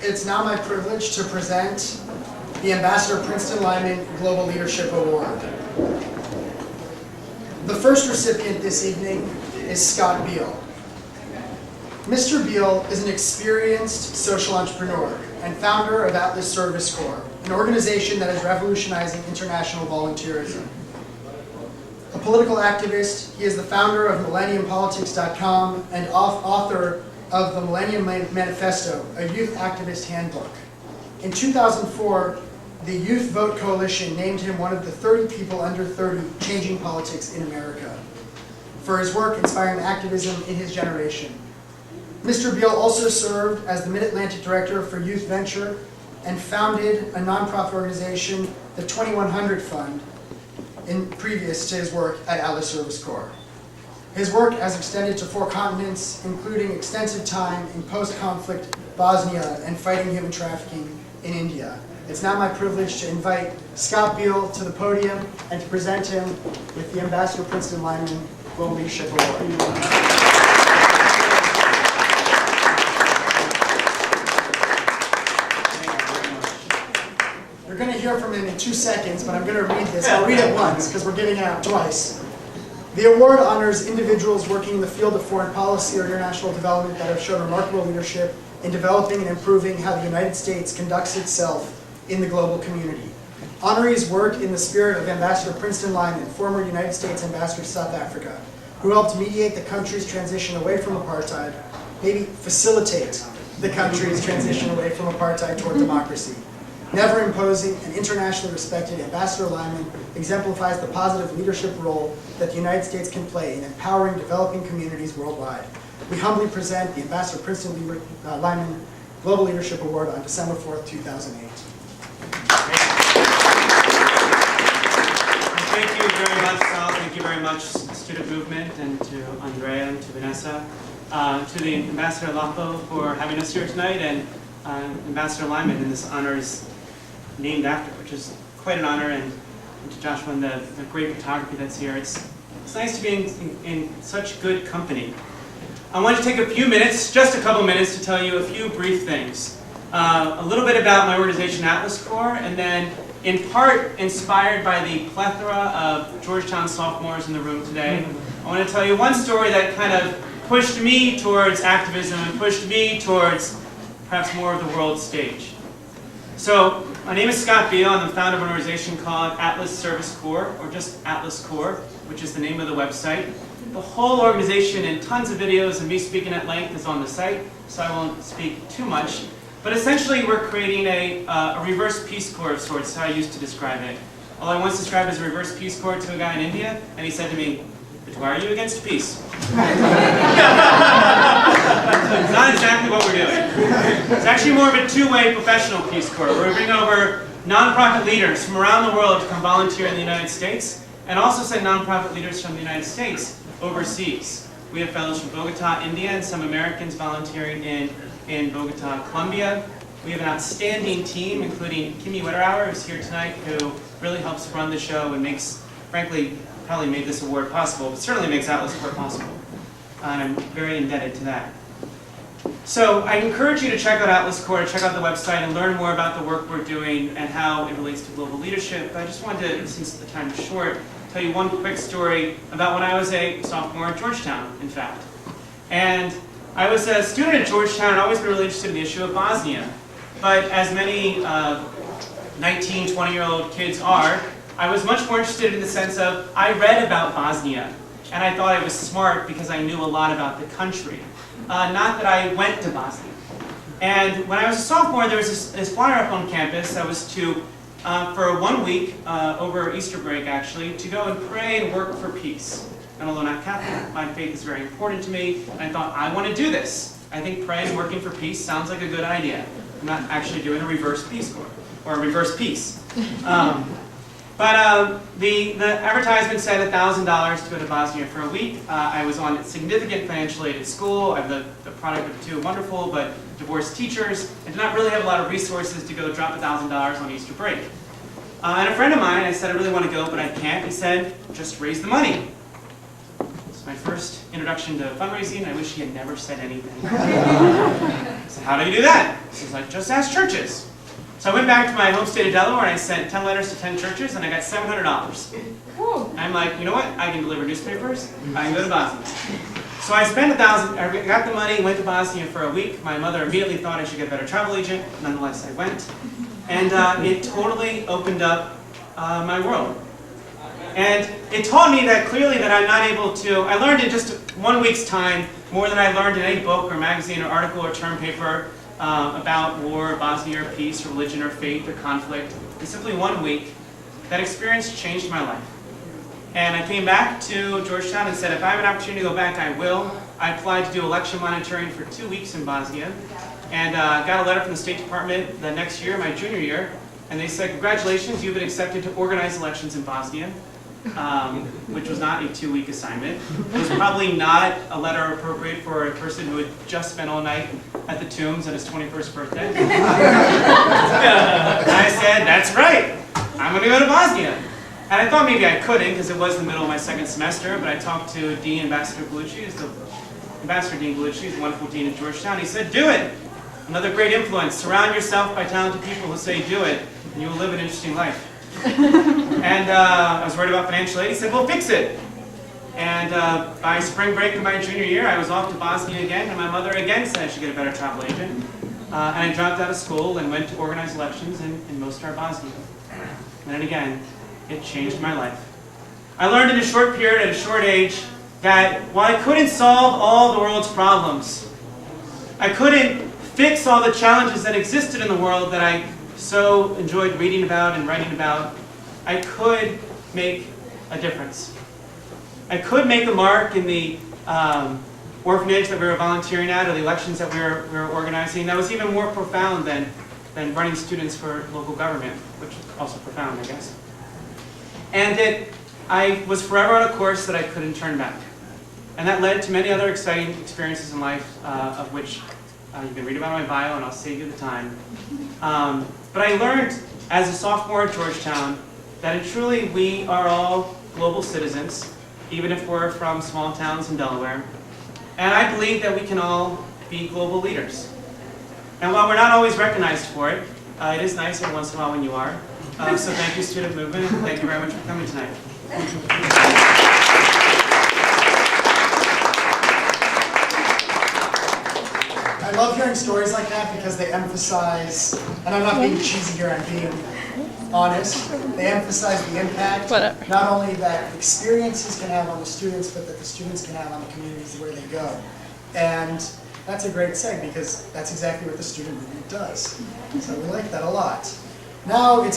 it's now my privilege to present the Ambassador Princeton Lyman Global Leadership Award. The first recipient this evening is Scott Beale. Mr. Beale is an experienced social entrepreneur and founder of Atlas Service Corps, an organization that is revolutionizing international volunteerism. A political activist, he is the founder of MillenniumPolitics.com and author of the Millennium Manifesto, a youth activist handbook. In 2004, the Youth Vote Coalition named him one of the 30 people under 30 changing politics in America for his work inspiring activism in his generation. Mr. Beale also served as the Mid-Atlantic Director for Youth Venture and founded a nonprofit organization, the 2100 Fund, previous to his work at Atlas Service Corps. His work has extended to 4 continents, including extensive time in post-conflict Bosnia and fighting human trafficking in India. It's now my privilege to invite Scott Beale to the podium and to present him with the Ambassador Princeton Lyman Global Leadership Award. You're going to hear from him in 2 seconds, but I'm going to read this. I'll read it once because we're giving it out twice. The award honors individuals working in the field of foreign policy or international development that have shown remarkable leadership in developing and improving how the United States conducts itself in the global community. Honorees work in the spirit of Ambassador Princeton Lyman, former United States Ambassador to South Africa, who helped mediate the country's transition away from apartheid, maybe facilitate the country's transition away from apartheid toward democracy. Never imposing and internationally respected, Ambassador Lyman exemplifies the positive leadership role that the United States can play in empowering developing communities worldwide. We humbly present the Ambassador Princeton Lyman Global Leadership Award on December 4th, 2008. Thank you very much, Sal. Thank you very much, Student Movement, and to Andrea and to Vanessa, to the Ambassador Lapo for having us here tonight, and Ambassador Lyman, and this honor is named after, which is quite an honor, and to Joshua and the great photography that's here. It's nice to be in such good company. I want to take a few minutes, just a couple minutes, to tell you a few brief things. A little bit about my organization, Atlas Corps, and then in part inspired by the plethora of Georgetown sophomores in the room today, I want to tell you one story that kind of pushed me towards activism and pushed me towards perhaps more of the world stage. So, my name is Scott Beale. I'm the founder of an organization called Atlas Service Corps, or just Atlas Corps, which is the name of the website. The whole organization and tons of videos and me speaking at length is on the site, so I won't speak too much. But essentially, we're creating a reverse Peace Corps of sorts, how I used to describe it. Well, I once described as a reverse Peace Corps to a guy in India, and he said to me, "But why are you against peace?" It's not exactly what we're doing. It's actually more of a two-way professional Peace Corps, where we bring over nonprofit leaders from around the world to come volunteer in the United States, and also send nonprofit leaders from the United States overseas. We have fellows from Bogota, India, and some Americans volunteering in Bogota, Colombia. We have an outstanding team, including Kimmy Wetterauer, who's here tonight, who really helps run the show and makes, frankly, probably made this award possible, but certainly makes Atlas Corps possible. And I'm very indebted to that. So I encourage you to check out Atlas Corps, check out the website, and learn more about the work we're doing and how it relates to global leadership. But I just wanted to, since the time is short, tell you one quick story about when I was a sophomore at Georgetown, in fact. And I was a student at Georgetown and always been really interested in the issue of Bosnia. But as many 19, 20-year-old kids are, I was much more interested in the sense of, I read about Bosnia, and I thought I was smart because I knew a lot about the country. Not that I went to Bosnia. And when I was a sophomore, there was this flyer up on campus that was to, for 1 week, over Easter break actually, to go and pray and work for peace. And although not Catholic, my faith is very important to me, and I thought, I want to do this. I think praying and working for peace sounds like a good idea. I'm not actually doing a reverse Peace Corps, or a reverse peace. But the advertisement said $1,000 to go to Bosnia for a week. I was on significant financial aid at school. I'm the product of 2 wonderful but divorced teachers. I did not really have a lot of resources to go drop $1,000 on Easter break. And a friend of mine, I said, I really want to go, but I can't. He said, just raise the money. So my first introduction to fundraising. I wish he had never said anything. So how do you do that? He's like, just ask churches. So I went back to my home state of Delaware and I sent 10 letters to 10 churches and I got $700. I'm like, you know what? I can deliver newspapers. I can go to Bosnia. So I spent $1,000, I got the money, went to Bosnia for a week. My mother immediately thought I should get a better travel agent. Nonetheless, I went. And it totally opened up my world. And it taught me that clearly that I'm not able to, I learned in just 1 week's time more than I learned in any book or magazine or article or term paper about war, Bosnia, or peace, or religion, or faith, or conflict. In simply 1 week, that experience changed my life. And I came back to Georgetown and said, if I have an opportunity to go back, I will. I applied to do election monitoring for 2 weeks in Bosnia, and got a letter from the State Department the next year, my junior year, and they said, congratulations, you've been accepted to organize elections in Bosnia. Which was not a 2-week assignment. It was probably not a letter appropriate for a person who had just spent all night at the tombs on his 21st birthday. And I said, that's right, I'm going to go to Bosnia. And I thought maybe I couldn't because it was the middle of my second semester, but I talked to Dean Ambassador Gallucci, Ambassador Dean Gallucci, he's a wonderful dean at Georgetown. He said, do it. Another great influence. Surround yourself by talented people who say do it, and you will live an interesting life. And I was worried about financial aid. He said, well, fix it. And by spring break of my junior year, I was off to Bosnia again, and my mother again said I should get a better travel agent. And I dropped out of school and went to organize elections in Mostar, Bosnia. And then again, it changed my life. I learned in a short period, at a short age, that while I couldn't solve all the world's problems, I couldn't fix all the challenges that existed in the world that I so enjoyed reading about and writing about, I could make a difference. I could make a mark in the orphanage that we were volunteering at, or the elections that we were organizing. That was even more profound than running students for local government, which is also profound, I guess. And that I was forever on a course that I couldn't turn back. And that led to many other exciting experiences in life, of which you can read about in my bio, and I'll save you the time. But I learned as a sophomore at Georgetown that truly we are all global citizens, even if we're from small towns in Delaware. And I believe that we can all be global leaders. And while we're not always recognized for it, it is nice every once in a while when you are. So thank you, Student Movement, and thank you very much for coming tonight. I love hearing stories like that because they emphasize, and I'm not being cheesy here, I'm being honest, they emphasize the impact not only that experiences can have on the students, but that the students can have on the communities where they go. And that's a great seg because that's exactly what the student movement does. So we like that a lot. Now it's